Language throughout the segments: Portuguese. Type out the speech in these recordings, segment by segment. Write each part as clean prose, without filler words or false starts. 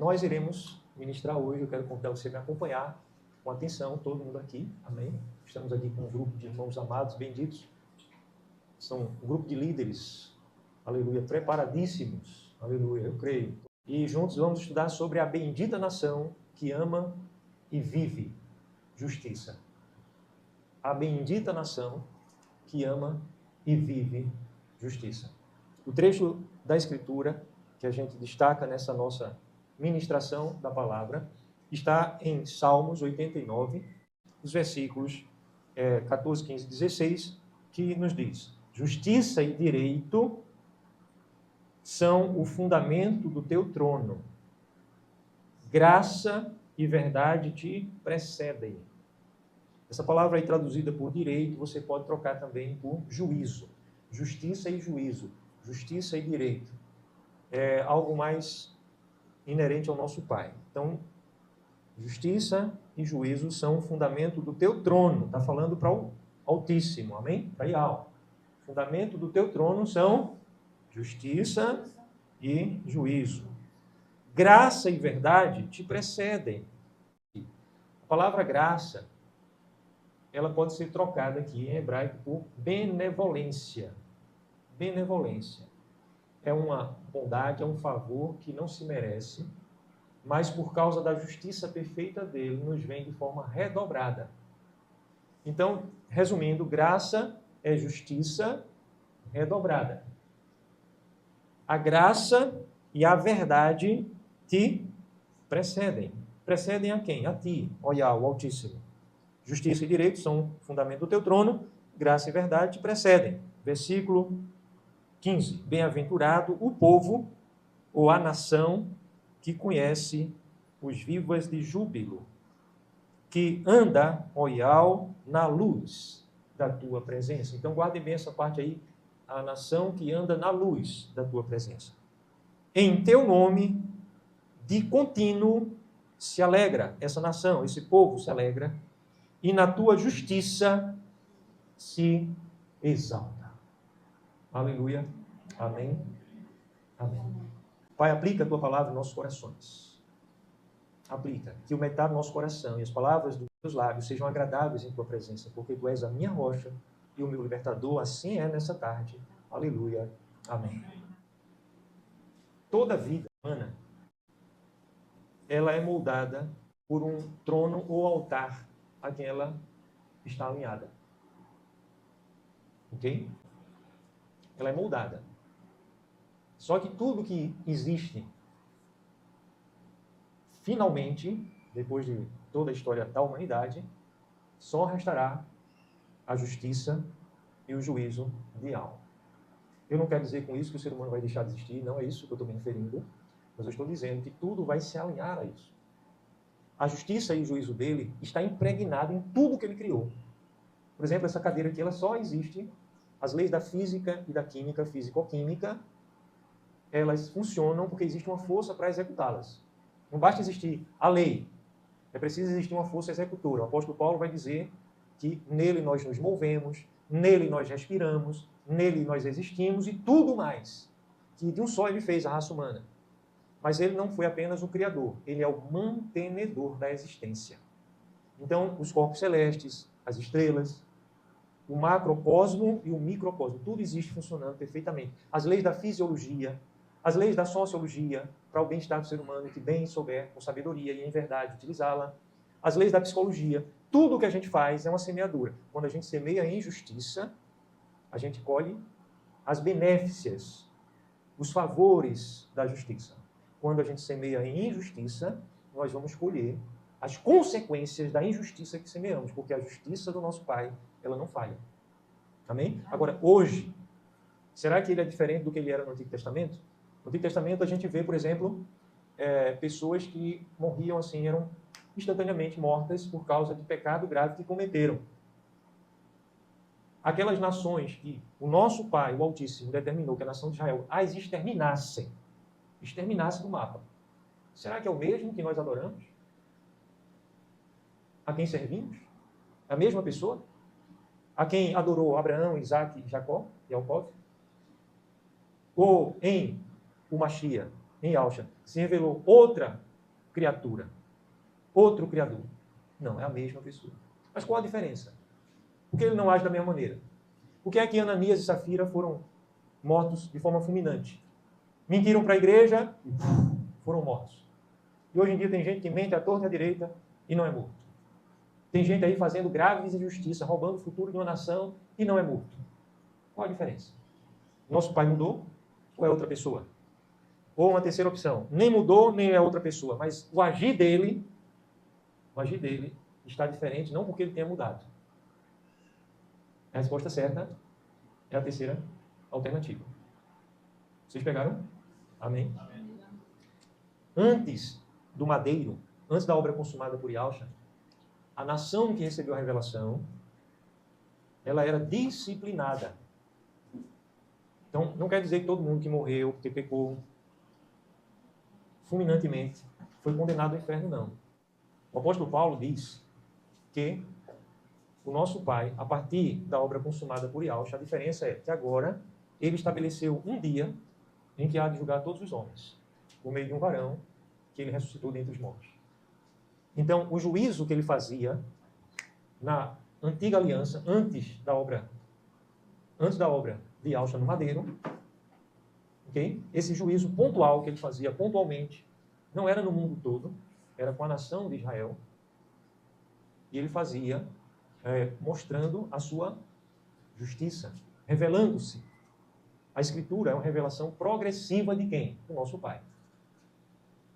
nós iremos ministrar hoje. Eu quero convidar você a me acompanhar com atenção, todo mundo aqui, amém? Estamos aqui com um grupo de irmãos amados, benditos. São um grupo de líderes, aleluia, preparadíssimos, aleluia, eu creio. E juntos vamos estudar sobre a bendita nação que ama e vive justiça. A bendita nação que ama e vive justiça. O trecho da Escritura que a gente destaca nessa nossa ministração da palavra está em Salmos 89, os versículos 14, 15 e 16, que nos diz: justiça e direito são o fundamento do teu trono. Graça e verdade te precedem. Essa palavra aí traduzida por direito, você pode trocar também por juízo. Justiça e juízo. Justiça e direito. É algo mais inerente ao nosso Pai. Então, justiça e juízo são o fundamento do teu trono. Está falando para o Altíssimo, amém? Para Yahweh. O fundamento do teu trono são justiça e juízo. Graça e verdade te precedem. A palavra graça, ela pode ser trocada aqui em hebraico por benevolência. Benevolência. É uma bondade, é um favor que não se merece, mas por causa da justiça perfeita dele, nos vem de forma redobrada. Então, resumindo, graça é justiça redobrada. A graça e a verdade te precedem. Precedem a quem? A ti, ó Yahweh, o Altíssimo. Justiça e direito são o fundamento do teu trono, graça e verdade te precedem. Versículo 15. Bem-aventurado o povo ou a nação que conhece os vivas de júbilo, que anda, ó Yahweh, na luz da tua presença. Então, guardem bem essa parte aí, a nação que anda na luz da tua presença. Em teu nome, de contínuo, se alegra essa nação, esse povo se alegra, e na tua justiça se exalta. Aleluia. Amém. Amém. Pai, aplica a tua palavra em nossos corações. Aplica. Que o meditar do nosso coração e as palavras dos teus lábios sejam agradáveis em tua presença, porque tu és a minha rocha e o meu libertador. Assim é nessa tarde. Aleluia. Amém. Toda vida humana, ela é moldada por um trono ou altar a quem ela está alinhada. Ok? Ela é moldada. Só que tudo que existe, finalmente, depois de toda a história da humanidade, só restará a justiça e o juízo de Yahweh. Eu não quero dizer com isso que o ser humano vai deixar de existir, não é isso que eu estou me referindo, mas eu estou dizendo que tudo vai se alinhar a isso. A justiça e o juízo dele está impregnado em tudo que ele criou. Por exemplo, essa cadeira aqui, ela só existe, as leis da física e da química, físico-química, elas funcionam porque existe uma força para executá-las. Não basta existir a lei, é preciso existir uma força executora. O apóstolo Paulo vai dizer que nele nós nos movemos, nele nós respiramos, nele nós existimos e tudo mais. Que de um só ele fez a raça humana. Mas ele não foi apenas o criador, ele é o mantenedor da existência. Então, os corpos celestes, as estrelas, o macrocosmo e o microcosmo, tudo existe funcionando perfeitamente. As leis da fisiologia, as leis da sociologia, para o bem-estar do ser humano, que bem souber, com sabedoria e em verdade utilizá-la. As leis da psicologia, tudo o que a gente faz é uma semeadura. Quando a gente semeia em justiça, a gente colhe as benéficias, os favores da justiça. Quando a gente semeia em injustiça, nós vamos colher as consequências da injustiça que semeamos, porque a justiça do nosso Pai, ela não falha. Amém? Agora, hoje, será que ele é diferente do que ele era no Antigo Testamento? No Antigo Testamento, a gente vê, por exemplo, pessoas que morriam assim, eram instantaneamente mortas por causa de pecado grave que cometeram. Aquelas nações que o nosso Pai, o Altíssimo, determinou que a nação de Israel as exterminasse do mapa. Será que é o mesmo que nós adoramos? A quem servimos? A mesma pessoa? A quem adorou Abraão, Isaac, Jacó, Yaakov? Ou em o Mashiach, em Yahshua, se revelou outra criatura, outro criador. Não, é a mesma pessoa. Mas qual a diferença? Por que ele não age da mesma maneira? Por que é que Ananias e Safira foram mortos de forma fulminante? Mentiram para a igreja e foram mortos. E hoje em dia tem gente que mente à torta e à direita e não é morto. Tem gente aí fazendo graves injustiças, roubando o futuro de uma nação e não é morto. Qual a diferença? Nosso pai mudou ou é outra pessoa? Ou uma terceira opção, nem mudou, nem é outra pessoa, mas o agir dele está diferente, não porque ele tenha mudado. A resposta certa é a terceira alternativa. Vocês pegaram? Amém? Antes do madeiro, antes da obra consumada por Yahshua, a nação que recebeu a revelação, ela era disciplinada. Então, não quer dizer que todo mundo que morreu, que pecou fulminantemente, foi condenado ao inferno, não. O apóstolo Paulo diz que o nosso Pai, a partir da obra consumada por Yahshua, a diferença é que agora ele estabeleceu um dia em que há de julgar todos os homens, por meio de um varão que ele ressuscitou dentre os mortos. Então, o juízo que ele fazia na antiga aliança, antes da obra de Yahshua no madeiro, okay? Esse juízo pontual que ele fazia pontualmente, não era no mundo todo, era com a nação de Israel, e ele fazia mostrando a sua justiça, revelando-se. A Escritura é uma revelação progressiva de quem? Do nosso Pai.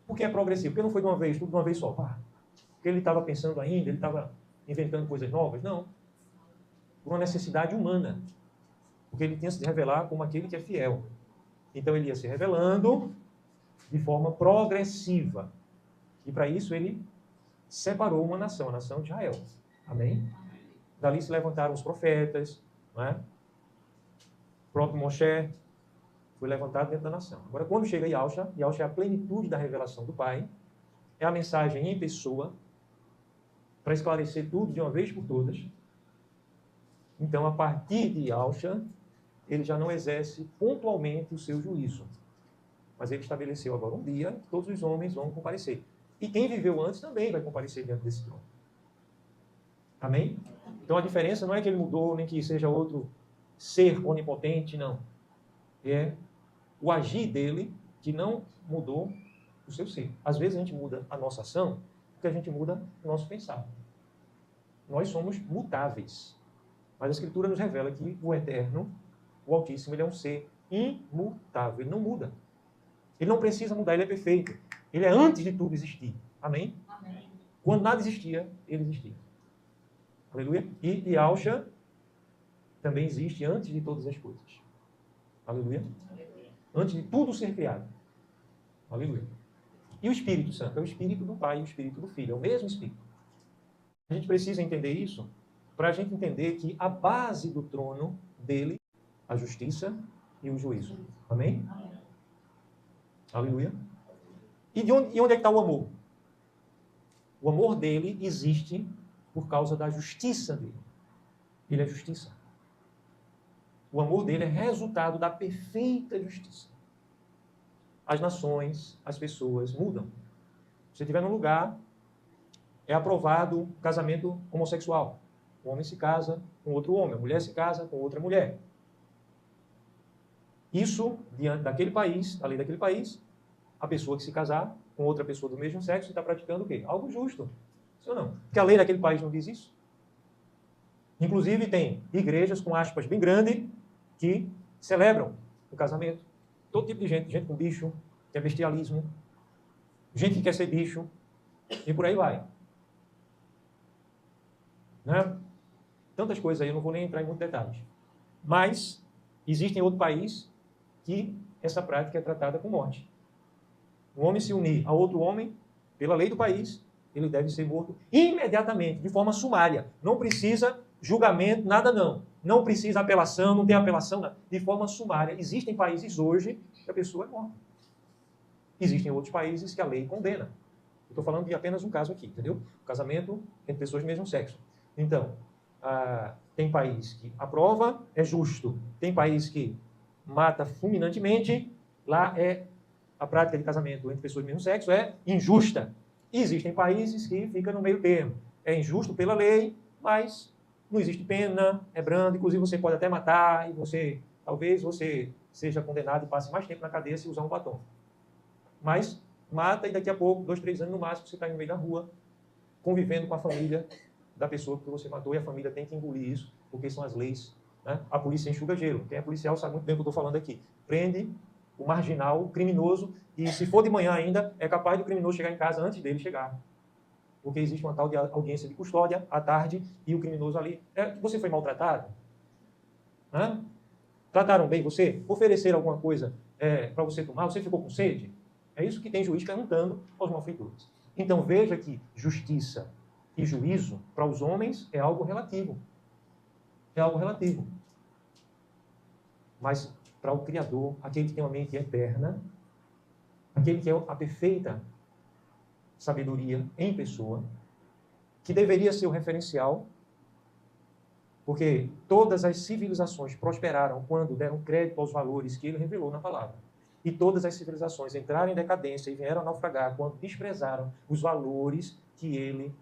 Por que é progressivo? Porque não foi de uma vez, tudo de uma vez só. Porque ele estava pensando ainda, ele estava inventando coisas novas? Não. Por uma necessidade humana. Porque ele tinha que se revelar como aquele que é fiel. Então ele ia se revelando de forma progressiva. E para isso ele separou uma nação, a nação de Israel. Amém? Dali se levantaram os profetas, não é? O próprio Moshe foi levantado dentro da nação. Agora, quando chega Yahshua é a plenitude da revelação do Pai, é a mensagem em pessoa, para esclarecer tudo de uma vez por todas. Então, a partir de Yahshua, ele já não exerce pontualmente o seu juízo. Mas ele estabeleceu agora um dia que todos os homens vão comparecer. E quem viveu antes também vai comparecer diante desse trono. Amém? Então a diferença não é que ele mudou, nem que seja outro ser onipotente, não. É o agir dele que não mudou o seu ser. Às vezes a gente muda a nossa ação porque a gente muda o nosso pensar. Nós somos mutáveis. Mas a Escritura nos revela que o Eterno, o Altíssimo, ele é um ser imutável. Ele não muda. Ele não precisa mudar, ele é perfeito. Ele é antes de tudo existir. Amém? Amém. Quando nada existia, ele existia. Aleluia. E Yahshua também existe antes de todas as coisas. Aleluia. Antes de tudo ser criado. Aleluia. E o Espírito Santo é o Espírito do Pai e o Espírito do Filho. É o mesmo Espírito. A gente precisa entender isso para a gente entender que a base do trono dele, a justiça e o juízo. Amém? Aleluia. E onde é que está o amor? O amor dele existe por causa da justiça dele. Ele é justiça. O amor dele é resultado da perfeita justiça. As nações, as pessoas mudam. Se você estiver num lugar, é aprovado o casamento homossexual. O homem se casa com outro homem, a mulher se casa com outra mulher. Isso, diante daquele país, da lei daquele país, a pessoa que se casar com outra pessoa do mesmo sexo está praticando o quê? Algo justo. Sim ou não? Porque a lei daquele país não diz isso. Inclusive, tem igrejas com aspas bem grandes que celebram o casamento. Todo tipo de gente. Gente com bicho, que é bestialismo. Gente que quer ser bicho. E por aí vai. Né? Tantas coisas aí, eu não vou nem entrar em muitos detalhes. Mas, existe em outro país que essa prática é tratada com morte. Um homem se unir a outro homem, pela lei do país, ele deve ser morto imediatamente, de forma sumária. Não precisa julgamento, nada não. Não precisa apelação, não tem apelação, nada. De forma sumária. Existem países hoje que a pessoa é morta. Existem outros países que a lei condena. Estou falando de apenas um caso aqui, entendeu? Casamento entre pessoas do mesmo sexo. Então, tem país que aprova, é justo. Tem país que mata fulminantemente, lá a prática de casamento entre pessoas do mesmo sexo é injusta. E existem países que ficam no meio termo. É injusto pela lei, mas não existe pena, é brando, inclusive você pode até matar, e talvez você seja condenado e passe mais tempo na cadeia se usar um batom. Mas mata e daqui a pouco, 2, 3 anos no máximo, você está no meio da rua, convivendo com a família da pessoa que você matou, e a família tem que engolir isso, porque são as leis, né? A polícia enxuga gelo. Quem é policial sabe muito bem o que eu estou falando aqui. Prende o marginal, o criminoso, e se for de manhã ainda, é capaz do criminoso chegar em casa antes dele chegar. Porque existe uma tal de audiência de custódia à tarde e o criminoso ali. Você foi maltratado? Hã? Trataram bem você? Ofereceram alguma coisa para você tomar? Você ficou com sede? É isso que tem juiz perguntando aos malfeitores. Então veja que justiça e juízo para os homens é algo relativo. É algo relativo. Mas para o Criador, aquele que tem uma mente eterna, aquele que é a perfeita sabedoria em pessoa, que deveria ser o referencial, porque todas as civilizações prosperaram quando deram crédito aos valores que ele revelou na palavra. E todas as civilizações entraram em decadência e vieram a naufragar quando desprezaram os valores que ele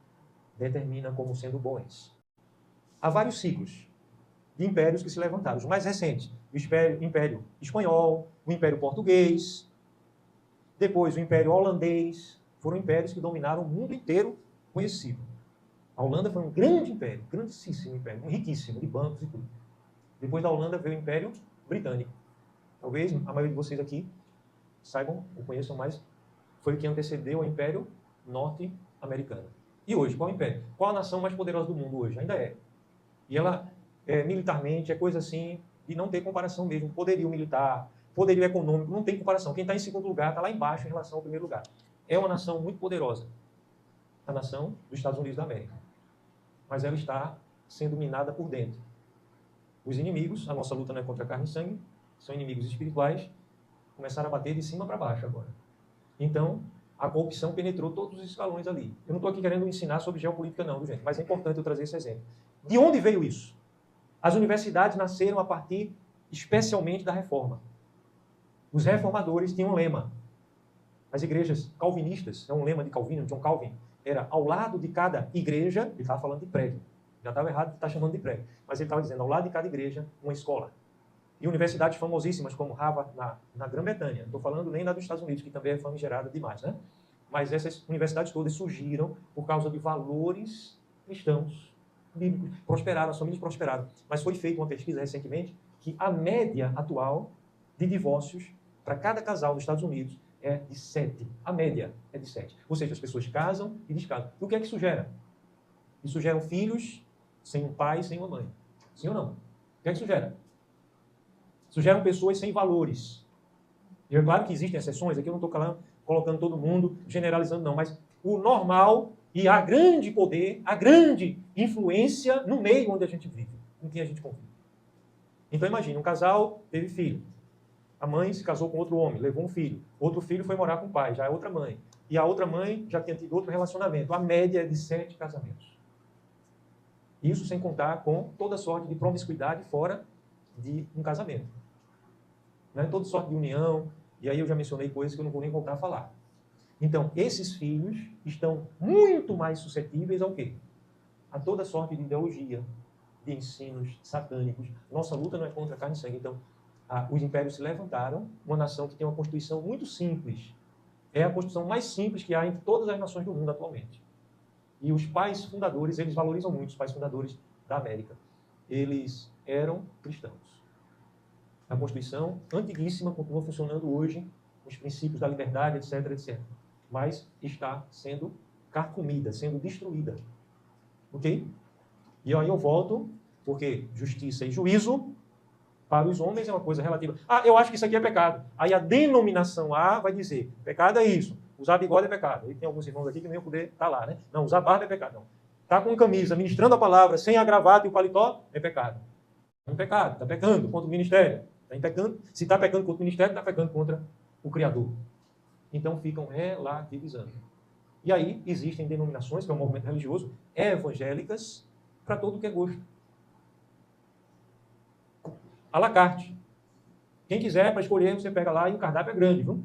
determina como sendo bons. Há vários ciclos de impérios que se levantaram. Os mais recentes, o Império Espanhol, o Império Português, depois o Império Holandês, foram impérios que dominaram o mundo inteiro conhecido. A Holanda foi um grande império, grandíssimo império, riquíssimo, de bancos e tudo. Depois da Holanda veio o Império Britânico. Talvez a maioria de vocês aqui saibam ou conheçam mais, foi o que antecedeu o Império Norte-Americano. E hoje, qual é o império? Qual a nação mais poderosa do mundo hoje? Ainda é. E ela, militarmente, é coisa assim, de não ter comparação mesmo. Poderio militar, poderio econômico, não tem comparação. Quem está em segundo lugar está lá embaixo em relação ao primeiro lugar. É uma nação muito poderosa. A nação dos Estados Unidos da América. Mas ela está sendo minada por dentro. Os inimigos, a nossa luta não é contra carne e sangue, são inimigos espirituais, começaram a bater de cima para baixo agora. Então, a corrupção penetrou todos os escalões ali. Eu não estou aqui querendo ensinar sobre geopolítica não, gente, mas é importante eu trazer esse exemplo. De onde veio isso? As universidades nasceram a partir, especialmente, da reforma. Os reformadores tinham um lema. As igrejas calvinistas, é um lema de Calvino, John Calvin, era ao lado de cada igreja, ele estava falando de prédio, já estava errado de estar chamando de prédio, mas ele estava dizendo, ao lado de cada igreja, uma escola. E universidades famosíssimas como Harvard na Grã-Bretanha, não estou falando nem da dos Estados Unidos, que também é famigerada demais, né? Mas essas universidades todas surgiram por causa de valores cristãos, bíblicos, prosperaram, as famílias prosperaram. Mas foi feita uma pesquisa recentemente que a média atual de divórcios para cada casal nos Estados Unidos é de 7. A média é de 7. Ou seja, as pessoas casam e descasam. E o que é que isso gera? Isso gera filhos sem um pai, sem uma mãe. Sim ou não? O que é que isso gera? Isso geram pessoas sem valores. E é claro que existem exceções, aqui eu não estou colocando todo mundo, generalizando não, mas o normal e a grande poder, a grande influência no meio onde a gente vive, com quem a gente convive. Então imagine, um casal teve filho. A mãe se casou com outro homem, levou um filho. Outro filho foi morar com o pai, já é outra mãe. E a outra mãe já tinha tido outro relacionamento. A média é de 7 casamentos. Isso sem contar com toda sorte de promiscuidade fora de um casamento. Né? Toda sorte de união. E aí eu já mencionei coisas que eu não vou nem voltar a falar. Então, esses filhos estão muito mais suscetíveis ao quê? A toda sorte de ideologia, de ensinos satânicos. Nossa luta não é contra carne e sangue. Então, os impérios se levantaram, uma nação que tem uma constituição muito simples. É a constituição mais simples que há entre todas as nações do mundo atualmente. E os pais fundadores, eles valorizam muito os pais fundadores da América. Eles eram cristãos. A Constituição, antiguíssima, continua funcionando hoje, os princípios da liberdade, etc., etc. Mas está sendo carcomida, sendo destruída. Ok? E aí eu volto, porque justiça e juízo para os homens é uma coisa relativa. Eu acho que isso aqui é pecado. Aí a denominação A vai dizer, pecado é isso. Usar bigode é pecado. Aí tem alguns irmãos aqui que nem eu poder estar lá, né? Não, usar barba é pecado. Não. Tá com camisa, ministrando a palavra, sem a gravata e o paletó, é pecado. É um pecado. Está pecando contra o ministério. Pecando. Se está pecando contra o ministério, está pecando contra o Criador. Então ficam relativizando. E aí existem denominações, que é um movimento religioso, evangélicas, para todo que é gosto. À la carte. Quem quiser, para escolher, você pega lá e o cardápio é grande, viu?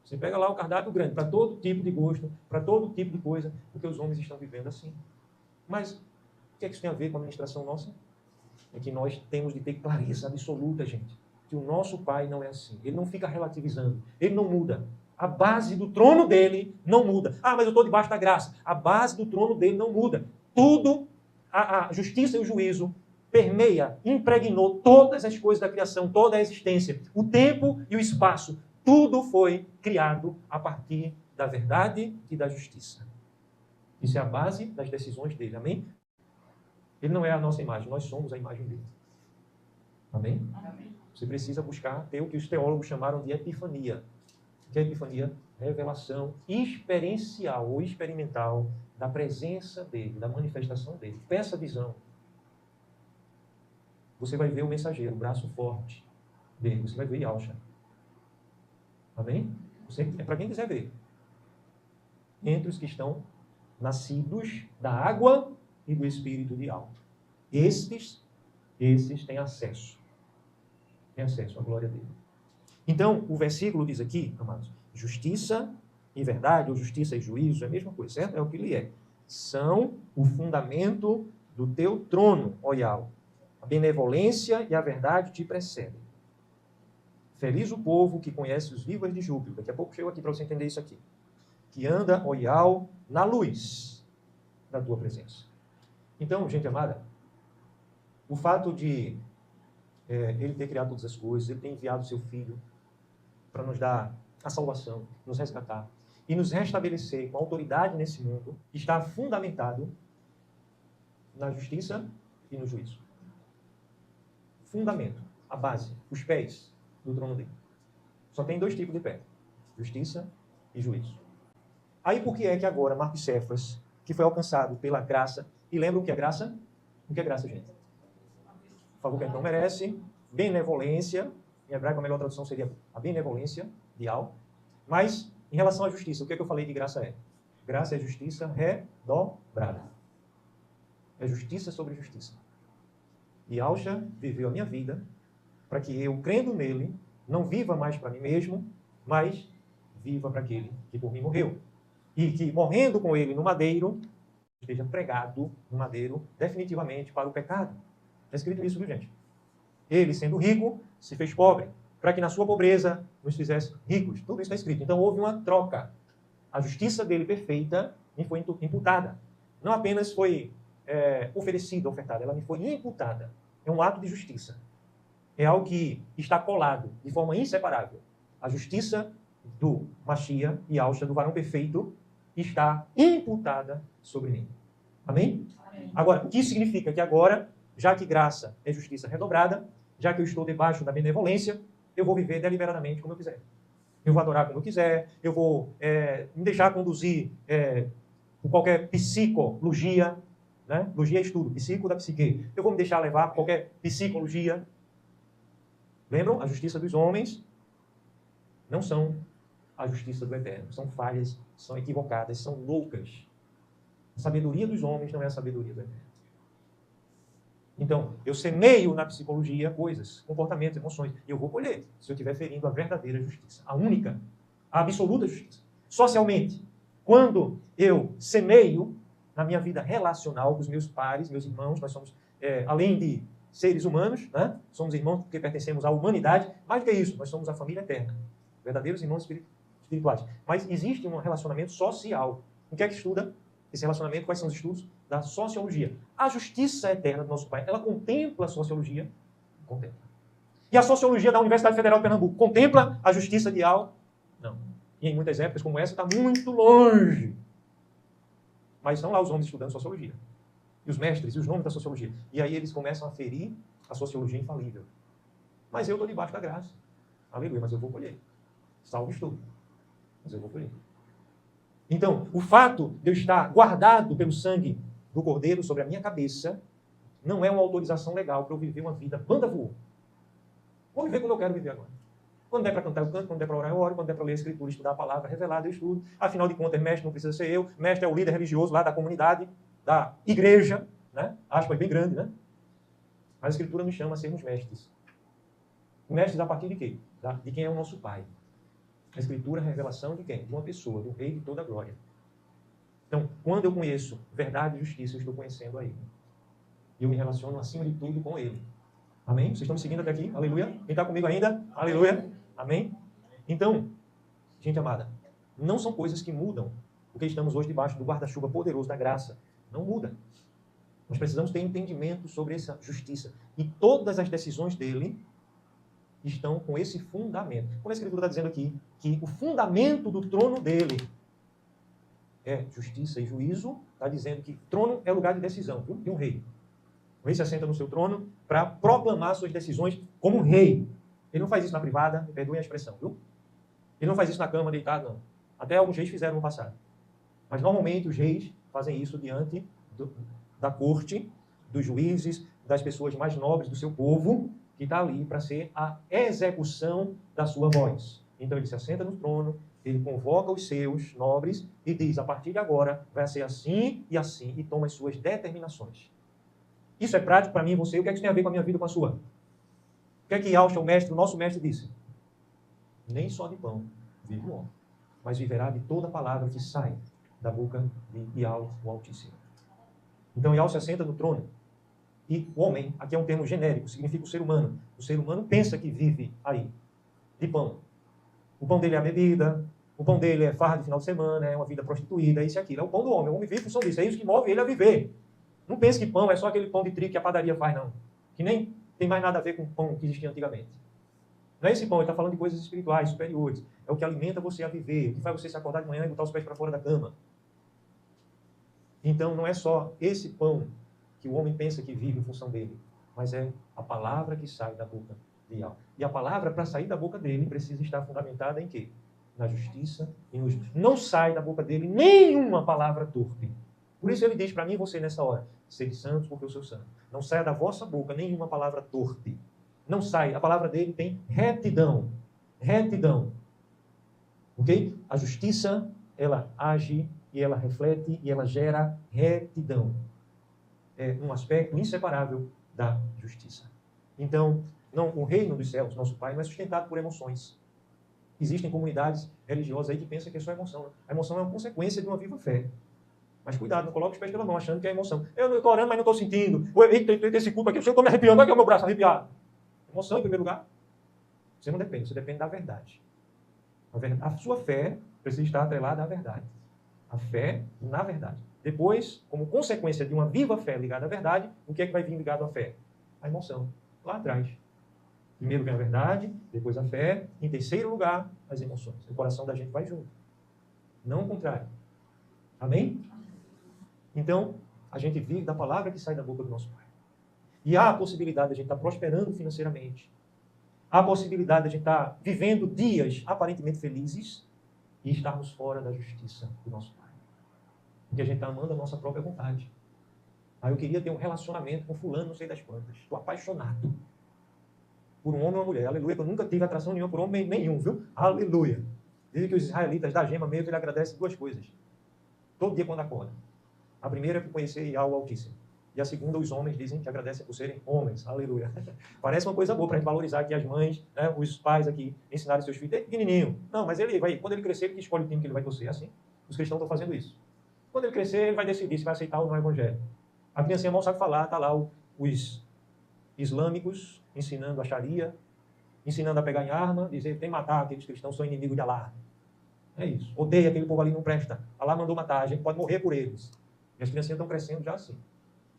Você pega lá o cardápio grande, para todo tipo de gosto, para todo tipo de coisa, porque os homens estão vivendo assim. Mas o que é que isso tem a ver com a administração nossa? É que nós temos de ter clareza absoluta, gente, que o nosso Pai não é assim. Ele não fica relativizando, ele não muda. A base do trono dele não muda. Ah, mas eu estou debaixo da graça. A base do trono dele não muda. Tudo, a justiça e o juízo, permeia, impregnou todas as coisas da criação, toda a existência. O tempo e o espaço, tudo foi criado a partir da verdade e da justiça. Isso é a base das decisões dele, amém? Ele não é a nossa imagem, nós somos a imagem dele. Amém? Amém. Você precisa buscar ter o que os teólogos chamaram de epifania. O que é epifania? Revelação experiencial ou experimental da presença dele, da manifestação dele. Peça visão. Você vai ver o mensageiro, o braço forte dele. Você vai ver Yahshua. Amém? É para quem quiser ver. Entre os que estão nascidos da água e do Espírito de alto. Esses têm acesso. Têm acesso à glória dele. Então, o versículo diz aqui, amados, justiça e verdade, ou justiça e juízo, é a mesma coisa, certo? É o que ele é. São o fundamento do teu trono, ó Yahweh. A benevolência e a verdade te precedem. Feliz o povo que conhece os vivas de júbilo. Daqui a pouco chego aqui para você entender isso aqui. Que anda, ó Yahweh, na luz da tua presença. Então, gente amada, o fato de ele ter criado todas as coisas, ele ter enviado o seu Filho para nos dar a salvação, nos resgatar e nos restabelecer com autoridade nesse mundo, está fundamentado na justiça e no juízo. Fundamento, a base, os pés do trono dele. Só tem dois tipos de pé, justiça e juízo. Aí por que é que agora Marcos Cefas, que foi alcançado pela graça, e lembra o que é graça? O que é graça, gente? Favor que a gente não merece, benevolência, em hebraico a melhor tradução seria a benevolência de Al. Mas, em relação à justiça, o que é que eu falei que graça é? Graça é justiça redobrada. É justiça sobre justiça. E Yahshua viveu a minha vida para que eu, crendo nele, não viva mais para mim mesmo, mas viva para aquele que por mim morreu. E que, morrendo com ele no madeiro, esteja pregado no madeiro definitivamente para o pecado. Está escrito isso, viu, gente? Ele, sendo rico, se fez pobre, para que na sua pobreza nos fizesse ricos. Tudo isso está escrito. Então houve uma troca. A justiça dele perfeita me foi imputada. Não apenas foi oferecida, ofertada, ela me foi imputada. É um ato de justiça. É algo que está colado de forma inseparável. A justiça do Mashiach e Yahshua, do varão perfeito, está imputada sobre mim. Amém? Amém? Agora, o que isso significa? Que agora, já que graça é justiça redobrada, já que eu estou debaixo da benevolência, eu vou viver deliberadamente como eu quiser. Eu vou adorar como eu quiser, eu vou me deixar conduzir por qualquer psicologia, né? Logia é estudo, psico da psique. Eu vou me deixar levar por qualquer psicologia. Lembram? A justiça dos homens não são a justiça do Eterno. São falhas, são equivocadas, são loucas. A sabedoria dos homens não é a sabedoria do Eterno. Então, eu semeio na psicologia coisas, comportamentos, emoções, e eu vou colher, se eu estiver ferindo a verdadeira justiça, a única, a absoluta justiça. Socialmente, quando eu semeio na minha vida relacional com os meus pares, meus irmãos, nós somos, além de seres humanos, né? Somos irmãos porque pertencemos à humanidade, mais do que isso, nós somos a família eterna, verdadeiros irmãos espirituais. Mas existe um relacionamento social. O que é que estuda esse relacionamento? Quais são os estudos? Da sociologia. A justiça eterna do nosso Pai, ela contempla a sociologia? Contempla. E a sociologia da Universidade Federal de Pernambuco contempla a justiça ideal? Não. E em muitas épocas como essa está muito longe. Mas estão lá os homens estudando sociologia. E os mestres, e os nomes da sociologia. E aí eles começam a ferir a sociologia infalível. Mas eu estou debaixo da graça. Aleluia, mas eu vou colher. Salvo estou. Mas eu vou colher. Então, o fato de eu estar guardado pelo sangue do Cordeiro sobre a minha cabeça não é uma autorização legal para eu viver uma vida banda voa. Vou viver como eu quero viver agora. Quando der para cantar, eu canto. Quando der para orar, eu oro. Quando der para ler a Escritura, estudar a palavra revelada, eu estudo. Afinal de contas, mestre não precisa ser eu. Mestre é o líder religioso lá da comunidade, da igreja. Né? Aspas bem grande, né? Mas a Escritura nos chama a sermos mestres. Mestres a partir de quê? De quem é o nosso Pai. A Escritura é a revelação de quem? De uma pessoa, do Rei de toda a glória. Então, quando eu conheço verdade e justiça, eu estou conhecendo a Ele. E eu me relaciono, acima de tudo, com Ele. Amém? Vocês estão me seguindo até aqui? Aleluia. Quem está comigo ainda? Aleluia. Amém? Então, gente amada, não são coisas que mudam, porque estamos hoje debaixo do guarda-chuva poderoso da graça. Não muda. Nós precisamos ter entendimento sobre essa justiça. E todas as decisões dele estão com esse fundamento. Como a Escritura está dizendo aqui, que o fundamento do trono dele é justiça e juízo, está dizendo que trono é lugar de decisão, viu? De um rei. O rei se assenta no seu trono para proclamar suas decisões como rei. Ele não faz isso na privada, me perdoem a expressão, viu? Ele não faz isso na cama, deitado, não. Até alguns reis fizeram no passado. Mas normalmente os reis fazem isso diante da corte, dos juízes, das pessoas mais nobres do seu povo, que está ali para ser a execução da sua voz. Então ele se assenta no trono, ele convoca os seus nobres e diz, a partir de agora vai ser assim, e toma as suas determinações. Isso é prático para mim e você? O que é que isso tem a ver com a minha vida e com a sua? O que é que Yahshua, o nosso mestre, disse? Nem só de pão vive o homem, mas viverá de toda palavra que sai da boca de Yahweh, o Altíssimo. Então Yahweh se assenta no trono. E o homem, aqui é um termo genérico, significa o ser humano. O ser humano pensa que vive aí, de pão. O pão dele é a bebida, o pão dele é farra de final de semana, é uma vida prostituída, é isso e aquilo. É o pão do homem. O homem vive em função disso. É isso que move ele a viver. Não pense que pão é só aquele pão de trigo que a padaria faz, não. Que nem tem mais nada a ver com o pão que existia antigamente. Não é esse pão, ele está falando de coisas espirituais, superiores. É o que alimenta você a viver, o que faz você se acordar de manhã e botar os pés para fora da cama. Então, não é só esse pão que o homem pensa que vive em função dele, mas é a palavra que sai da boca de Yahweh. E a palavra, para sair da boca dele, precisa estar fundamentada em quê? Na justiça e no juízo. Não sai da boca dele nenhuma palavra torpe. Por isso ele diz para mim e você nessa hora, sede santos porque eu sou santo. Não saia da vossa boca nenhuma palavra torpe. Não sai. A palavra dele tem retidão. Retidão. Ok? A justiça, ela age e ela reflete e ela gera retidão. É um aspecto inseparável da justiça. Então, o reino dos céus, nosso Pai, não é sustentado por emoções. Existem comunidades religiosas aí que pensam que é só emoção. A emoção é uma consequência de uma viva fé. Mas cuidado, não coloque os pés pela mão achando que é emoção. Eu estou orando, mas não estou sentindo. Eita, esse culto aqui, eu estou me arrepiando, olha que é o meu braço arrepiado. Emoção em primeiro lugar. Você não depende, você depende da verdade. A sua fé precisa estar atrelada à verdade. A fé na verdade. Depois, como consequência de uma viva fé ligada à verdade, o que é que vai vir ligado à fé? A emoção. Lá atrás. Primeiro vem a verdade, depois a fé, em terceiro lugar, as emoções. O coração da gente vai junto. Não o contrário. Amém? Então, a gente vive da palavra que sai da boca do nosso Pai. E há a possibilidade de a gente estar prosperando financeiramente. Há a possibilidade de a gente estar vivendo dias aparentemente felizes e estarmos fora da justiça do nosso Pai. Porque a gente está amando a nossa própria vontade. Eu queria ter um relacionamento com fulano, não sei das quantas. Estou apaixonado por um homem ou uma mulher. Aleluia, que eu nunca tive atração nenhuma por homem nenhum, viu? Aleluia. Dizem que os israelitas da gema meio que ele agradece duas coisas. Todo dia quando acorda. A primeira é por conhecer ao Altíssimo. E a segunda, os homens dizem que agradecem por serem homens. Aleluia. Parece uma coisa boa para a gente valorizar aqui as mães, né, os pais aqui, ensinarem seus filhos. Desde pequenininho. Não, mas ele vai, quando ele crescer, ele escolhe o time que ele vai torcer. Assim. Os cristãos estão fazendo isso. Quando ele crescer, ele vai decidir se vai aceitar ou não o evangelho. A criancinha mal sabe falar, está lá os islâmicos ensinando a Sharia, ensinando a pegar em arma, dizer que tem que matar aqueles cristãos, são inimigos de Alá. É isso. Odeia aquele povo ali, não presta. Alá mandou matar, a gente pode morrer por eles. E as criancinhas estão crescendo já assim.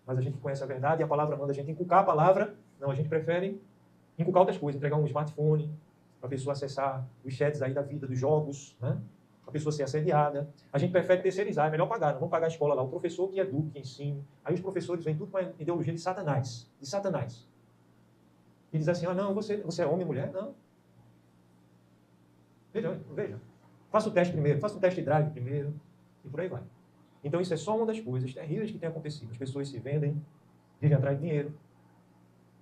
Mas a gente conhece a verdade e a palavra manda a gente inculcar a palavra. Não, a gente prefere inculcar outras coisas, entregar um smartphone para a pessoa acessar os chats aí da vida, dos jogos, né? A pessoa ser assediada. A gente prefere terceirizar, é melhor pagar. Não vamos pagar a escola lá. O professor que eduque, que ensine. Aí os professores vêm tudo com a ideologia de Satanás. De Satanás. E diz assim, não, você é homem, mulher? Não. Veja. Faça o teste primeiro, faça o teste drive primeiro. E por aí vai. Então isso é só uma das coisas terríveis que tem acontecido. As pessoas se vendem, vivem atrás de dinheiro.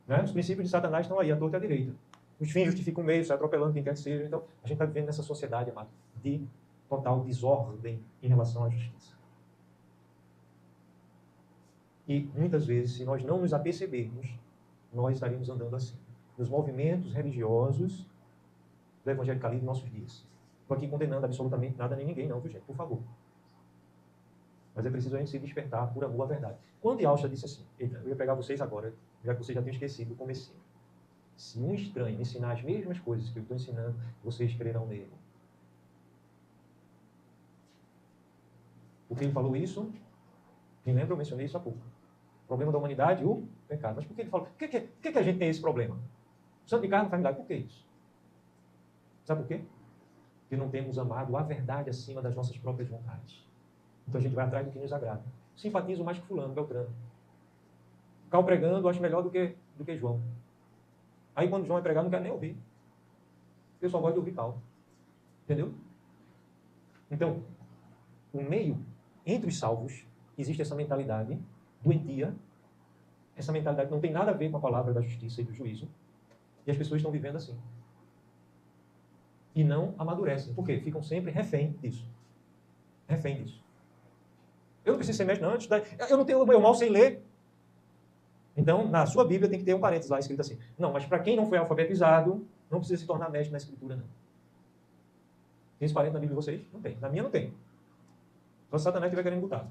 Né? Os princípios de Satanás estão aí, à torta e à direita. Os fins justificam o meio, sai atropelando quem quer que seja. Então a gente está vivendo nessa sociedade, amado, de total desordem em relação à justiça. E muitas vezes, se nós não nos apercebermos, nós estaríamos andando assim. Nos movimentos religiosos do evangelicalismo em nossos dias. Estou aqui condenando absolutamente nada nem ninguém, não, viu, gente? Por favor. Mas é preciso a gente se despertar por amor à verdade. Quando Yalcha disse assim, eita, eu ia pegar vocês agora, já que vocês já tinham esquecido o comecinho. Se um estranho ensinar as mesmas coisas que eu estou ensinando, vocês crerão nele. Por que ele falou isso? Quem lembra, eu mencionei isso há pouco. O problema da humanidade, o pecado. Mas por que ele falou? Por que a gente tem esse problema? O santo de carne não faz milagre. Por que isso? Sabe por quê? Porque não temos amado a verdade acima das nossas próprias vontades. Então a gente vai atrás do que nos agrada. Simpatizo mais que fulano, Beltrano. Cal pregando, eu acho melhor do que João. Aí quando João é pregado, não quero nem ouvir. Eu só gosto de ouvir Cal. Entendeu? Então, no meio, entre os salvos, existe essa mentalidade doentia. Essa mentalidade não tem nada a ver com a palavra da justiça e do juízo. E as pessoas estão vivendo assim. E não amadurecem. Por quê? Ficam sempre refém disso. Refém disso. Eu não preciso ser mestre, não. Eu mal sei ler. Então, na sua Bíblia tem que ter um parênteses lá escrito assim. Não, mas para quem não foi alfabetizado, não precisa se tornar mestre na Escritura, não. Tem esse parênteses na Bíblia de vocês? Não tem. Na minha não tem. Só se Satanás estiver querendo botar.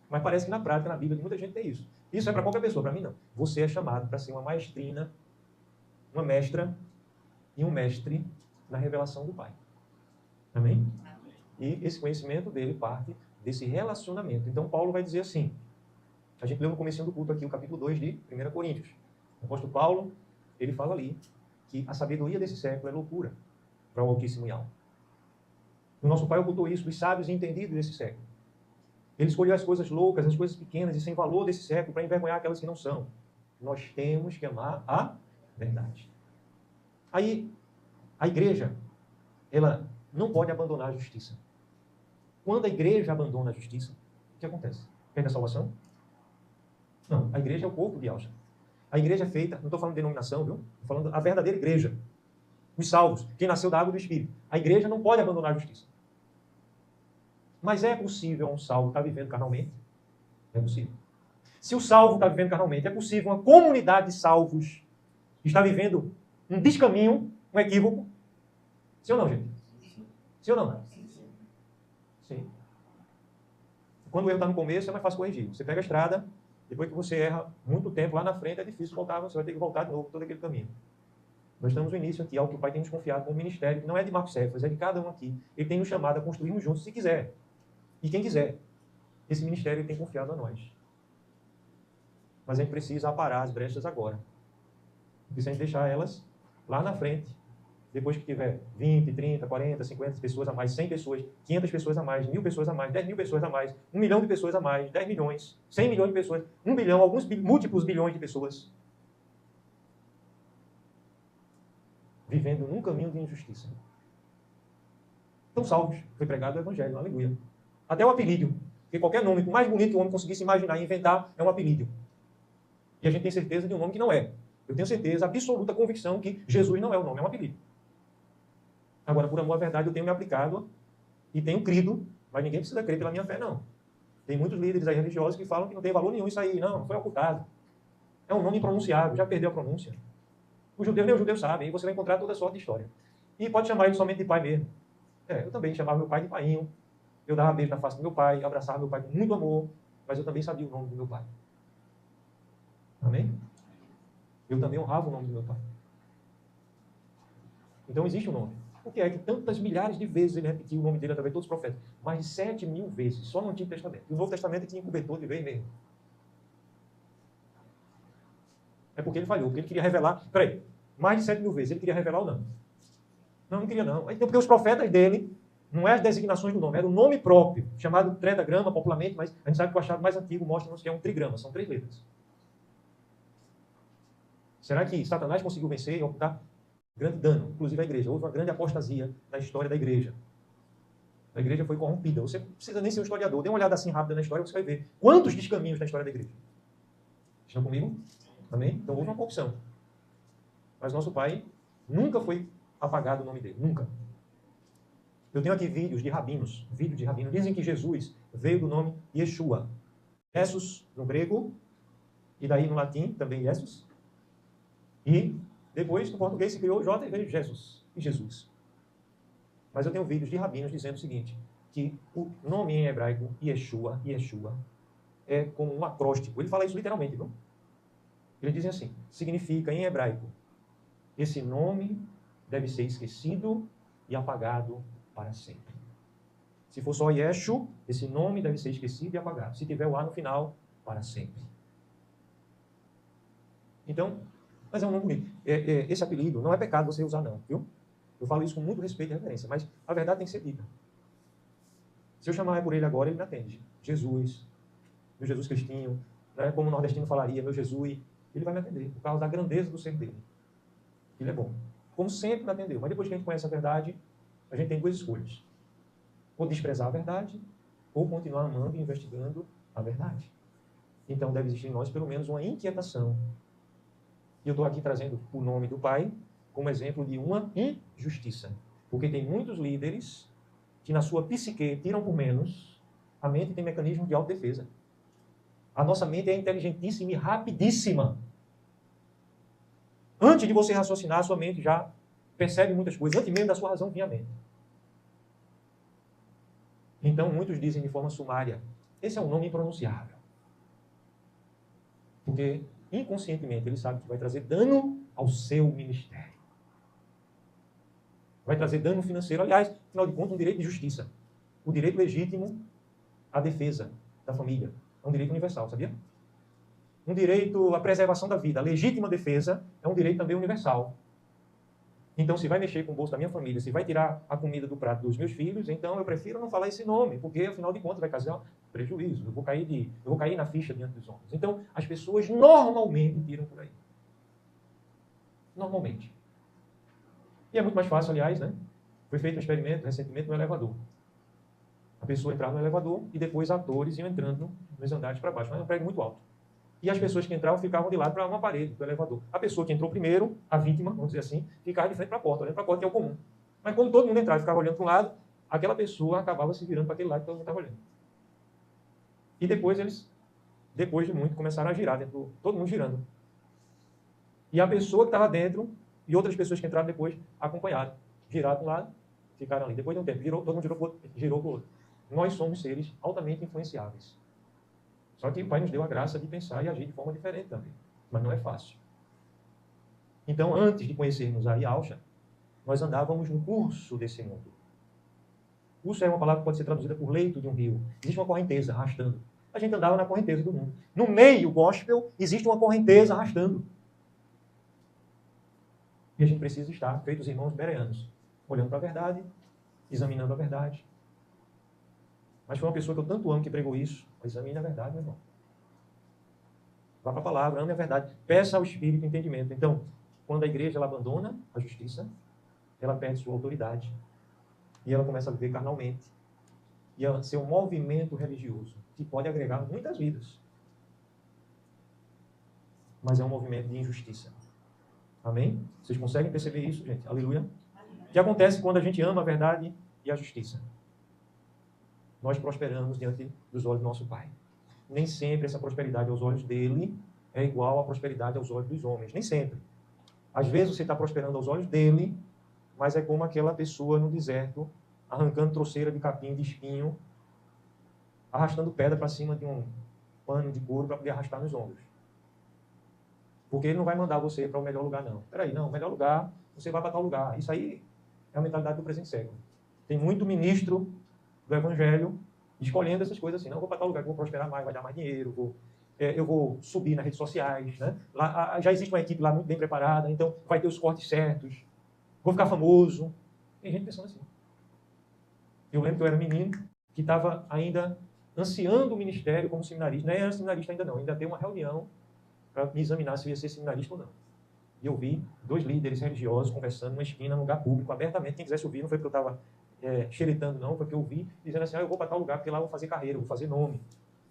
Mas parece que na prática, na Bíblia, muita gente tem isso. Isso é para qualquer pessoa, para mim não. Você é chamado para ser uma maestrina, uma mestra e um mestre na revelação do Pai. Amém? E esse conhecimento dele parte desse relacionamento. Então, Paulo vai dizer assim, a gente leu no comecinho do culto aqui, o capítulo 2 de 1 Coríntios. O apóstolo Paulo, ele fala ali que a sabedoria desse século é loucura para o Altíssimo e Alto. O nosso Pai ocultou isso dos sábios e entendidos desse século. Ele escolheu as coisas loucas, as coisas pequenas e sem valor desse século para envergonhar aquelas que não são. Nós temos que amar a verdade. Aí, a igreja, ela não pode abandonar a justiça. Quando a igreja abandona a justiça, o que acontece? Perde a salvação? Não, a igreja é o corpo de Yalcha. A igreja é feita, não estou falando de denominação, viu? Estou falando a verdadeira igreja. Os salvos, quem nasceu da água do Espírito. A igreja não pode abandonar a justiça. Mas é possível um salvo estar vivendo carnalmente? É possível. Se o salvo está vivendo carnalmente, é possível uma comunidade de salvos estar vivendo um descaminho, um equívoco? Sim ou não, gente? Sim ou não? Sim. Quando o erro está no começo, é mais fácil corrigir. Você pega a estrada, depois que você erra muito tempo lá na frente, é difícil voltar, você vai ter que voltar de novo todo aquele caminho. Nós estamos no início aqui, algo que o Pai tem nos confiado como ministério, que não é de Marcos Cefas, é de cada um aqui. Ele tem nos chamado a construirmos juntos, se quiser. E quem quiser. Esse ministério ele tem confiado a nós. Mas a gente precisa aparar as brechas agora. Porque se a gente deixar elas lá na frente, depois que tiver 20, 30, 40, 50 pessoas a mais, 100 pessoas, 500 pessoas a mais, 1.000 pessoas a mais, 10.000 pessoas a mais, 1 milhão de pessoas a mais, 10 milhões, 100 milhões de pessoas, 1 bilhão, alguns múltiplos bilhões de pessoas vivendo num caminho de injustiça. Estão salvos. Foi pregado o Evangelho, aleluia. Até o apelídio. Porque qualquer nome, por mais bonito que o homem conseguisse imaginar e inventar, é um apelídio. E a gente tem certeza de um nome que não é. Eu tenho certeza, absoluta convicção que Jesus não é o nome, é um apelido. Agora, por amor à verdade, eu tenho me aplicado e tenho crido, mas ninguém precisa crer pela minha fé, não. Tem muitos líderes aí religiosos que falam que não tem valor nenhum isso aí. Não, foi ocultado. É um nome impronunciável, já perdeu a pronúncia. O judeu, nem o judeu sabe, aí você vai encontrar toda sorte de história. E pode chamar ele somente de pai mesmo. Eu também chamava meu pai de painho. Eu dava beijo na face do meu pai, abraçava meu pai com muito amor, mas eu também sabia o nome do meu pai. Amém? Eu também honrava o nome do meu pai. Então existe um nome. Por que é que tantas milhares de vezes ele repetiu o nome dele através de todos os profetas? Mais de 7.000 vezes, só no Antigo Testamento. E o Novo Testamento tinha cobertor de vez mesmo. É porque ele falhou, porque ele queria revelar... Peraí, mais de 7.000 vezes, ele queria revelar ou não? Não, não queria não. Então, porque os profetas dele, não é as designações do nome, era o nome próprio, chamado tredagrama popularmente, mas a gente sabe que o achado mais antigo mostra-nos que é um trigrama, são 3 letras. Será que Satanás conseguiu vencer e ocultar? Grande dano, inclusive a igreja. Houve uma grande apostasia na história da igreja. A igreja foi corrompida. Você não precisa nem ser um historiador. Dê uma olhada assim rápida na história, você vai ver quantos descaminhos na história da igreja. Estão comigo? Amém? Então houve uma corrupção. Mas nosso Pai nunca foi apagado o nome dele. Nunca. Eu tenho aqui vídeos de rabinos. Dizem que Jesus veio do nome Yeshua. Jesus no grego, e daí no latim também Jesus. E depois, no português, se criou J e veio Jesus. E Jesus. Mas eu tenho vídeos de rabinos dizendo o seguinte, que o nome em hebraico, Yeshua, é como um acróstico. Ele fala isso literalmente, viu? Ele diz assim, significa em hebraico, esse nome deve ser esquecido e apagado para sempre. Se for só Yeshu, esse nome deve ser esquecido e apagado. Se tiver o A no final, para sempre. Então, mas é um nome bonito. Esse apelido não é pecado você usar não, viu? Eu falo isso com muito respeito e reverência, mas a verdade tem que ser dita. Se eu chamar por ele agora, ele me atende. Jesus, meu Jesus Cristinho, né? Como o nordestino falaria, meu Jesus, ele vai me atender, por causa da grandeza do ser dele. Ele é bom. Como sempre me atendeu. Mas depois que a gente conhece a verdade, a gente tem duas escolhas. Ou desprezar a verdade, ou continuar amando e investigando a verdade. Então deve existir em nós pelo menos uma inquietação. E eu estou aqui trazendo o nome do Pai como exemplo de uma injustiça. Porque tem muitos líderes que na sua psique tiram por menos, a mente tem mecanismo de autodefesa. A nossa mente é inteligentíssima e rapidíssima. Antes de você raciocinar, a sua mente já percebe muitas coisas. Antes mesmo da sua razão vir à mente. Então, muitos dizem de forma sumária, esse é um nome impronunciável. Porque, inconscientemente, ele sabe que vai trazer dano ao seu ministério. Vai trazer dano financeiro. Aliás, afinal de contas, um direito de justiça. O direito legítimo à defesa da família. É um direito universal, sabia? Um direito à preservação da vida. A legítima defesa é um direito também universal. Então, se vai mexer com o bolso da minha família, se vai tirar a comida do prato dos meus filhos, então eu prefiro não falar esse nome, porque, afinal de contas, vai causar prejuízo. Eu vou cair na ficha diante dos homens. Então, as pessoas normalmente tiram por aí. Normalmente. E é muito mais fácil, aliás, né? Foi feito um experimento recentemente no elevador. A pessoa entrava no elevador e depois atores iam entrando nos andares para baixo. Mas é um prédio muito alto. E as pessoas que entravam ficavam de lado para uma parede do elevador. A pessoa que entrou primeiro, a vítima, vamos dizer assim, ficava de frente para a porta, olhando para a porta, que é o comum. Mas quando todo mundo entrava e ficava olhando para um lado, aquela pessoa acabava se virando para aquele lado que todo mundo estava olhando. E depois eles, depois de muito, começaram a girar, todo mundo girando. E a pessoa que estava dentro e outras pessoas que entraram depois acompanharam. Giraram para um lado, ficaram ali. Depois de um tempo, todo mundo girou para o outro. Nós somos seres altamente influenciáveis. Só que o Pai nos deu a graça de pensar e agir de forma diferente também. Mas não é fácil. Então, antes de conhecermos a Yalcha, nós andávamos no curso desse mundo. Curso é uma palavra que pode ser traduzida por leito de um rio. Existe uma correnteza arrastando. A gente andava na correnteza do mundo. No meio gospel, existe uma correnteza arrastando. E a gente precisa estar, feito os irmãos bereanos, olhando para a verdade, examinando a verdade. Mas foi uma pessoa que eu tanto amo que pregou isso. Examine a verdade, meu irmão. Vá para a palavra, ame a verdade. Peça ao Espírito entendimento. Então, quando a igreja ela abandona a justiça, ela perde sua autoridade. E ela começa a viver carnalmente. E a ser um movimento religioso, que pode agregar muitas vidas. Mas é um movimento de injustiça. Amém? Vocês conseguem perceber isso, gente? Aleluia. O que acontece quando a gente ama a verdade e a justiça? Nós prosperamos diante dos olhos do nosso Pai. Nem sempre essa prosperidade aos olhos dele é igual à prosperidade aos olhos dos homens. Nem sempre. Às vezes você está prosperando aos olhos dele, mas é como aquela pessoa no deserto, arrancando troceira de capim, de espinho, arrastando pedra para cima de um pano de couro para poder arrastar nos ombros. Porque ele não vai mandar você para o melhor lugar, não. Peraí, não, o melhor lugar, você vai para tal lugar. Isso aí é a mentalidade do presente século. Tem muito ministro do Evangelho escolhendo essas coisas assim. Não, vou para tal lugar, vou prosperar mais, vai dar mais dinheiro, eu vou subir nas redes sociais. Né? Lá, já existe uma equipe lá muito bem preparada, então vai ter os cortes certos, vou ficar famoso. Tem gente pensando assim. Eu lembro que eu era menino que estava ainda ansiando o ministério como seminarista. Não era seminarista ainda não, ainda tem uma reunião para me examinar se eu ia ser seminarista ou não. E eu vi 2 líderes religiosos conversando numa esquina, num lugar público, abertamente. Quem quisesse ouvir, não foi porque eu estava xeretando, não, foi porque eu vi, dizendo assim, eu vou para tal lugar, porque lá eu vou fazer carreira, eu vou fazer nome.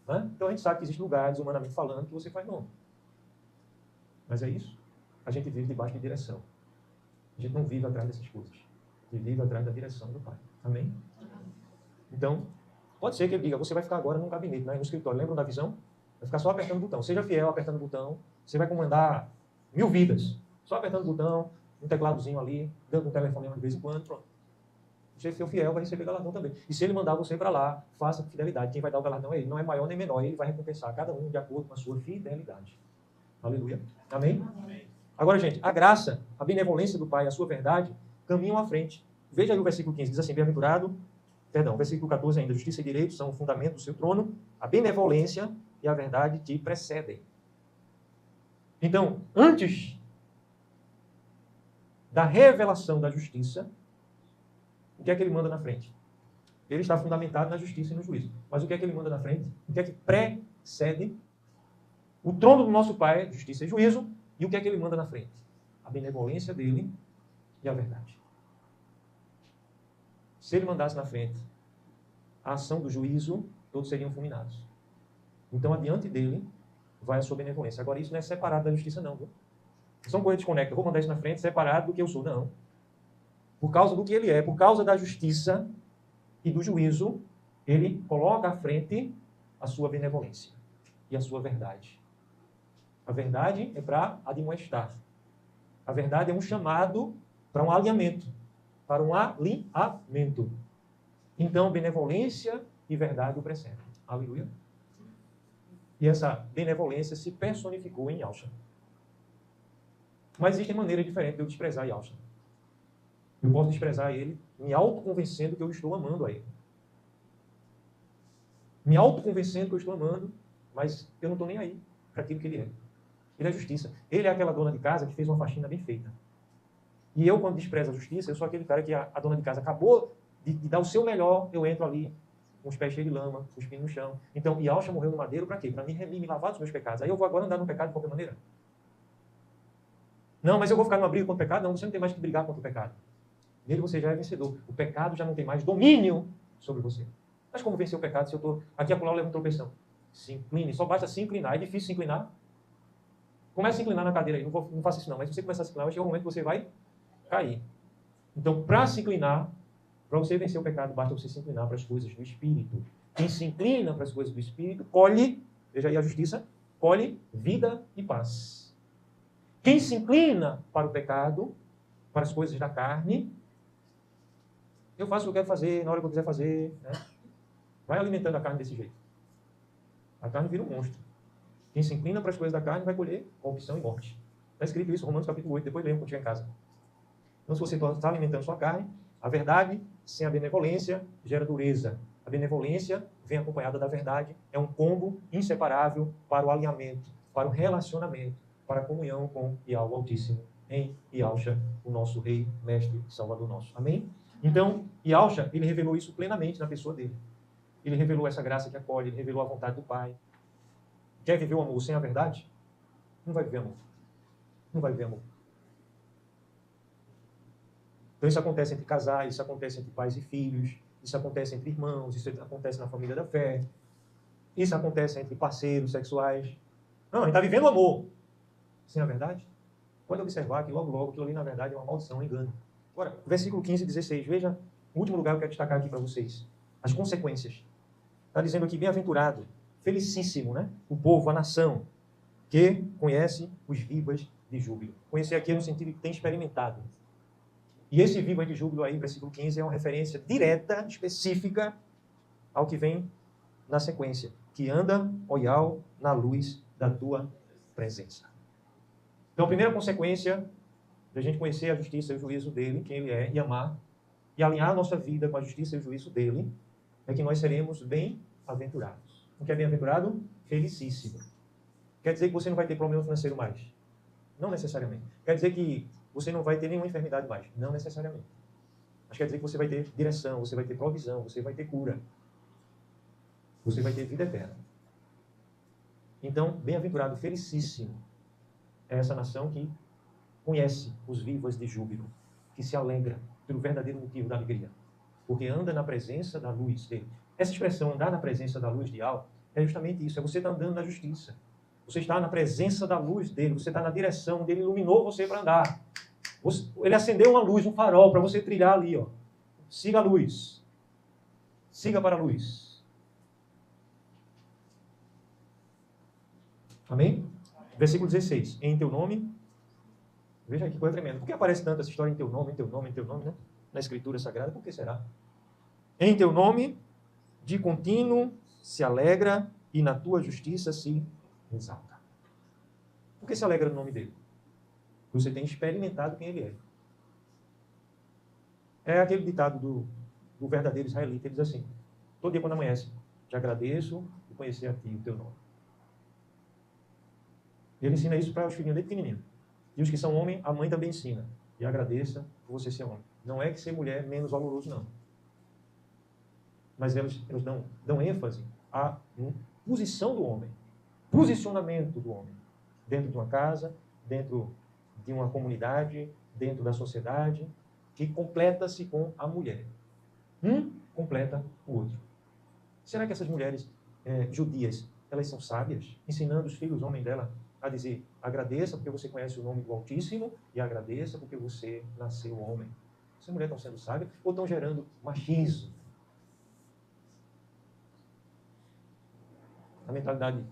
Né? Então a gente sabe que existem lugares, humanamente falando, que você faz nome. Mas é isso. A gente vive debaixo de direção. A gente não vive atrás dessas coisas. A gente vive atrás da direção do Pai. Amém? Então, pode ser que ele diga, você vai ficar agora num gabinete, né, no escritório. Lembram da visão? Vai ficar só apertando o botão. Seja fiel apertando o botão. Você vai comandar 1000 vidas. Só apertando o botão, um tecladozinho ali, dando um telefonema de vez em quando, pronto. Você for fiel, vai receber galardão também. E se ele mandar você para lá, faça com fidelidade. Quem vai dar o galardão é ele. Não é maior nem menor. Ele vai recompensar cada um de acordo com a sua fidelidade. Aleluia. Amém? Amém. Agora, gente, a graça, a benevolência do Pai, a sua verdade, caminham à frente. Veja aí o versículo 15. Diz assim, bem-aventurado, versículo 14 ainda. Justiça e direito são o fundamento do seu trono. A benevolência e a verdade te precedem. Então, antes da revelação da justiça, o que é que ele manda na frente? Ele está fundamentado na justiça e no juízo. Mas o que é que ele manda na frente? O que é que precede o trono do nosso Pai, justiça e juízo, e o que é que ele manda na frente? A benevolência dele e a verdade. Se ele mandasse na frente a ação do juízo, todos seriam fulminados. Então, adiante dele, vai a sua benevolência. Agora, isso não é separado da justiça, não. Viu? São coisas desconectadas. Eu vou mandar isso na frente separado do que eu sou. Não. Por causa do que ele é, por causa da justiça e do juízo, ele coloca à frente a sua benevolência e a sua verdade. A verdade é para admoestar. A verdade é um chamado para um alinhamento. Para um alinhamento. Então, benevolência e verdade o precedem. Aleluia. E essa benevolência se personificou em Yahshua. Mas existe maneira diferente de eu desprezar Yahshua. Eu posso desprezar ele me autoconvencendo que eu estou amando a ele. Me autoconvencendo que eu estou amando, mas eu não estou nem aí para aquilo que ele é. Ele é justiça. Ele é aquela dona de casa que fez uma faxina bem feita. E eu, quando desprezo a justiça, eu sou aquele cara que a dona de casa acabou de dar o seu melhor, eu entro ali com os pés cheios de lama, cuspindo no chão. Então, Yahshua morreu no madeiro para quê? Para me remir, me lavar dos meus pecados. Aí eu vou agora andar no pecado de qualquer maneira? Não, mas eu vou ficar numa briga contra o pecado? Não, você não tem mais que brigar contra o pecado. Nele você já é vencedor. O pecado já não tem mais domínio sobre você. Mas como vencer o pecado se eu estou aqui a pular, eu levo uma tropeção? Se incline, só basta se inclinar. É difícil se inclinar. Comece a se inclinar na cadeira aí. Não faça isso não. Mas se você começar a se inclinar, vai chegar um momento que você vai cair. Então, para se inclinar, para você vencer o pecado, basta você se inclinar para as coisas do Espírito. Quem se inclina para as coisas do Espírito, colhe, veja aí a justiça, colhe vida e paz. Quem se inclina para o pecado, para as coisas da carne, eu faço o que eu quero fazer, na hora que eu quiser fazer. Né? Vai alimentando a carne desse jeito. A carne vira um monstro. Quem se inclina para as coisas da carne vai colher corrupção e morte. Está escrito isso, Romanos capítulo 8, depois leiam quando estiver em casa. Então, se você está alimentando sua carne, a verdade, sem a benevolência, gera dureza. A benevolência vem acompanhada da verdade, é um combo inseparável para o alinhamento, para o relacionamento, para a comunhão com Yahweh Altíssimo, em Yahshua, o nosso Rei, Mestre e Salvador nosso. Amém? Então, Yahshua, ele revelou isso plenamente na pessoa dele. Ele revelou essa graça que acolhe, ele revelou a vontade do Pai. Quer viver o amor sem a verdade? Não vai viver amor. Não vai viver amor. Então isso acontece entre casais, isso acontece entre pais e filhos, isso acontece entre irmãos, isso acontece na família da fé, isso acontece entre parceiros sexuais. Não, a gente está vivendo o amor. Sem a verdade? Pode observar que logo aquilo ali na verdade é uma maldição, um engano. Agora, versículo 15 e 16, veja, o último lugar que eu quero destacar aqui para vocês. As consequências. Está dizendo aqui, bem-aventurado, felicíssimo, né? O povo, a nação, que conhece os vivas de júbilo. Conhecer aqui no sentido que tem experimentado. E esse viva de júbilo aí, versículo 15, é uma referência direta, específica, ao que vem na sequência. Que anda, olhal, na luz da tua presença. Então, a primeira consequência da gente conhecer a justiça e o juízo dele, quem ele é, e amar, e alinhar a nossa vida com a justiça e o juízo dele, é que nós seremos bem-aventurados. O que é bem-aventurado? Felicíssimo. Quer dizer que você não vai ter problema financeiro mais? Não necessariamente. Quer dizer que você não vai ter nenhuma enfermidade mais? Não necessariamente. Mas quer dizer que você vai ter direção, você vai ter provisão, você vai ter cura. Você vai ter vida eterna. Então, bem-aventurado, felicíssimo é essa nação que conhece os vivas de júbilo, que se alegra pelo verdadeiro motivo da alegria, porque anda na presença da luz dele. Essa expressão, andar na presença da luz de Yahweh, é justamente isso, é você estar andando na justiça. Você está na presença da luz dele, você está na direção onde ele iluminou você para andar. Ele acendeu uma luz, um farol para você trilhar ali, ó. Siga a luz. Siga para a luz. Amém? Versículo 16. Em teu nome. Veja que coisa tremenda. Por que aparece tanto essa história em teu nome, né? na Escritura Sagrada. Por que será? Em teu nome, de contínuo, se alegra e na tua justiça se exalta. Por que se alegra no nome dele? Você tem experimentado quem ele é. É aquele ditado do verdadeiro israelita. Ele diz assim: todo dia quando amanhece, te agradeço por conhecer a ti, o teu nome. Ele ensina isso para os filhinhos desde pequenininho. E os que são homens, a mãe também ensina. E agradeça por você ser homem. Não é que ser mulher é menos valoroso, não. Mas eles dão ênfase à posição do homem. Posicionamento do homem. Dentro de uma casa, dentro de uma comunidade, dentro da sociedade, que completa-se com a mulher. Um completa o outro. Será que essas mulheres judias, elas são sábias, ensinando os filhos homens dela a dizer: agradeça porque você conhece o nome do Altíssimo e agradeça porque você nasceu homem? Essas mulheres estão sendo sábias ou estão gerando machismo? A mentalidade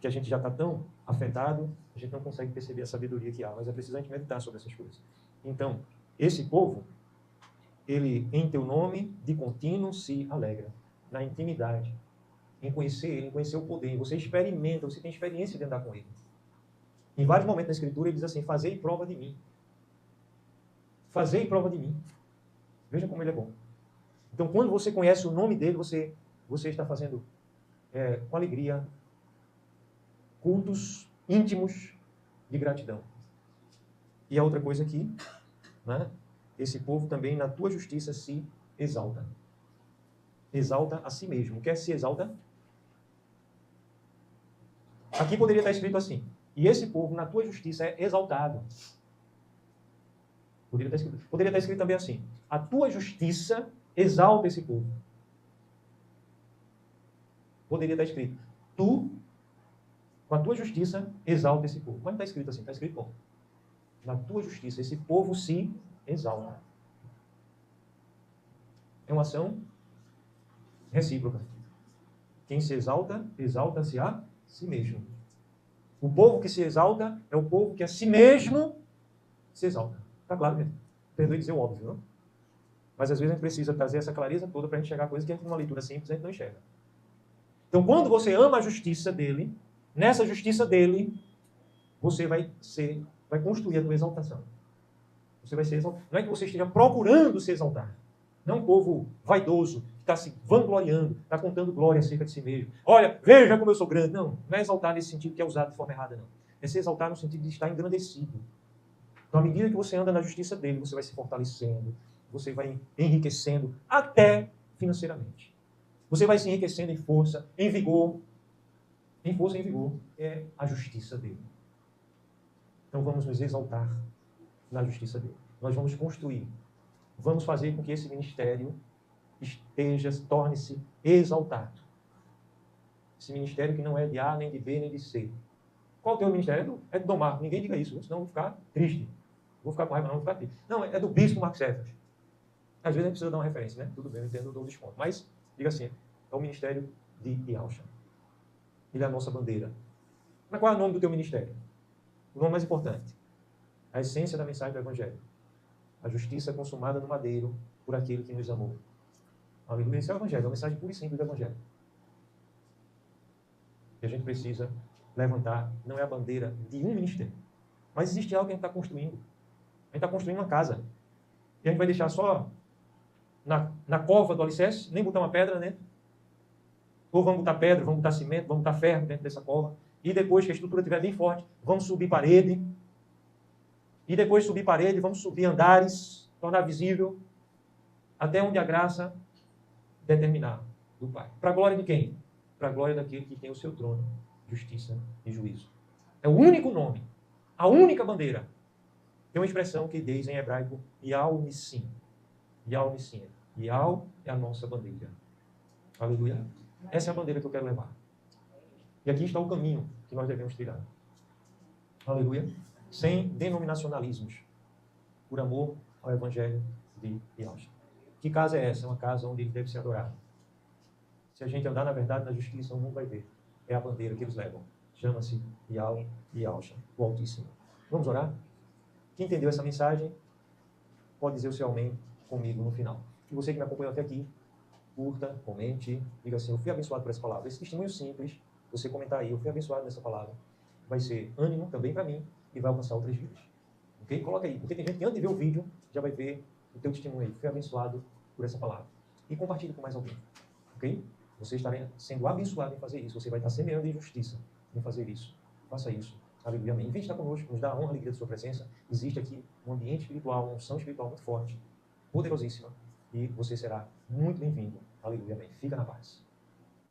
que a gente já está tão afetado, a gente não consegue perceber a sabedoria que há, mas é preciso a gente meditar sobre essas coisas. Então, esse povo, ele, em teu nome, de contínuo, se alegra. Na intimidade, em conhecer ele, em conhecer o poder. Você experimenta, você tem experiência de andar com ele. Em vários momentos da Escritura, ele diz assim: fazei prova de mim. Fazei prova de mim. Veja como ele é bom. Então, quando você conhece o nome dele, você está fazendo com alegria cultos íntimos de gratidão. E a outra coisa aqui, né? Esse povo também, na tua justiça, se exalta. Exalta a si mesmo. Quer se exalta? Aqui poderia estar escrito assim: e esse povo, na tua justiça, é exaltado. Poderia estar escrito também assim: a tua justiça exalta esse povo. Poderia estar escrito: tu, com a tua justiça, exalta esse povo. Mas não está escrito assim, está escrito bom. Na tua justiça, esse povo se exalta. É uma ação recíproca. Quem se exalta, exalta-se a si mesmo. O povo que se exalta é o povo que a si mesmo se exalta. Está claro mesmo? Perdoe dizer o óbvio, não? Mas às vezes a gente precisa trazer essa clareza toda para a gente chegar a coisa que a gente, numa leitura simples, a gente não enxerga. Então, quando você ama a justiça dele, nessa justiça dele, você vai construir a tua exaltação. Você vai ser exaltado. Não é que você esteja procurando se exaltar. Não é um povo vaidoso, que está se vangloriando, está contando glória acerca de si mesmo. Olha, veja como eu sou grande. Não é exaltar nesse sentido que é usado de forma errada, não. É se exaltar no sentido de estar engrandecido. Então, à medida que você anda na justiça dele, você vai se fortalecendo, você vai enriquecendo, até financeiramente. Você vai se enriquecendo em força, em vigor. Em força e em vigor é a justiça dele. Então, vamos nos exaltar na justiça dele. Nós vamos construir. Vamos fazer com que esse ministério torne-se exaltado. Esse ministério que não é de A, nem de B, nem de C. Qual é o teu ministério? É do Dom Marco. Ninguém diga isso, senão eu vou ficar triste. Vou ficar com raiva, não, vou ficar triste. Não, é do bispo Marcos Cefas. Às vezes a gente precisa dar uma referência, né? Tudo bem, eu entendo, eu dou um desconto. Mas, diga assim, é o ministério de Yalcha. Ele é a nossa bandeira. Mas qual é o nome do teu ministério? O nome mais importante. A essência da mensagem do Evangelho. A justiça consumada no madeiro por aquele que nos amou. Aleluia. Esse é o Evangelho, é a mensagem pura e simples do Evangelho. E a gente precisa levantar, não é a bandeira de um ministério, mas existe algo que a gente está construindo. A gente está construindo uma casa. E a gente vai deixar só na cova do alicerce, nem botar uma pedra dentro. Ou vamos botar pedra, vamos botar cimento, vamos botar ferro dentro dessa cova. E depois que a estrutura estiver bem forte, vamos subir parede. E depois de subir parede, vamos subir andares, tornar visível, até onde a graça determinar do Pai. Para a glória de quem? Para a glória daquele que tem o seu trono, justiça e juízo. É o único nome, a única bandeira. Tem uma expressão que diz em hebraico, Yal Nissim. Yal Nissim. Yal é a nossa bandeira. Aleluia. Essa é a bandeira que eu quero levar. E aqui está o caminho que nós devemos trilhar. Aleluia. Sem denominacionalismos. Por amor ao Evangelho de Yalcha. Que casa é essa? É uma casa onde ele deve ser adorado. Se a gente andar na verdade, na justiça, o mundo vai ver. É a bandeira que eles levam. Chama-se Yal e Yalcha, o Altíssimo. Vamos orar? Quem entendeu essa mensagem, pode dizer o seu amém comigo no final. E você que me acompanhou até aqui, curta, comente, diga assim, eu fui abençoado por essa palavra. Esse testemunho simples, você comentar aí, eu fui abençoado nessa palavra, vai ser ânimo também para mim e vai alcançar outras vidas. Ok? Coloca aí, porque tem gente que antes de ver o vídeo já vai ver o teu testemunho aí. Fui abençoado por essa palavra. E compartilhe com mais alguém. Ok? Você estará sendo abençoado em fazer isso. Você vai estar semeando injustiça em fazer isso. Faça isso. Aleluia, amém. Em vez de estar conosco, nos dá a honra e alegria da sua presença. Existe aqui um ambiente espiritual, uma unção espiritual muito forte, poderosíssima. E você será muito bem-vindo. Aleluia, amém. Fica na paz.